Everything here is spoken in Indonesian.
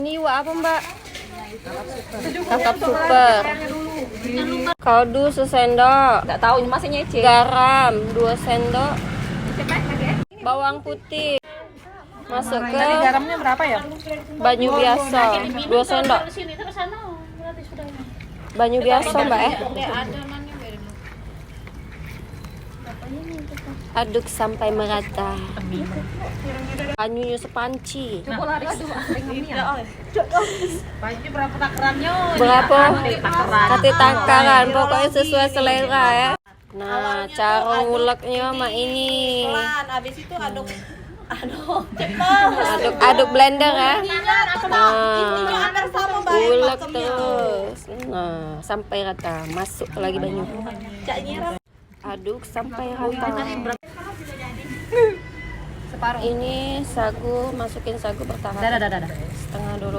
Ini apa Mbak? Kakap super. Kaldu sesendok. Nggak tahu ini masih nyece. Garam 2 sendok. Bawang putih. Masuk ke Tadi garamnya berapa ya? banyu biasa 2 sendok. Banyu biasa Mbak ya. Aduk sampai merata. Banyunya sepanci. Baju berapa takarannya? Berapa? Kati takaran, pokoknya sesuai selera ya. Nah, cara nguleknya mah ini. Habis itu aduk Aduk blender ya. Nah, ulek terus. Nah, sampai rata. Masuk lagi banyu. Aduk sampai rata. separuh. Ini sagu, masukin sagu pertama. Dah. Setengah dulu.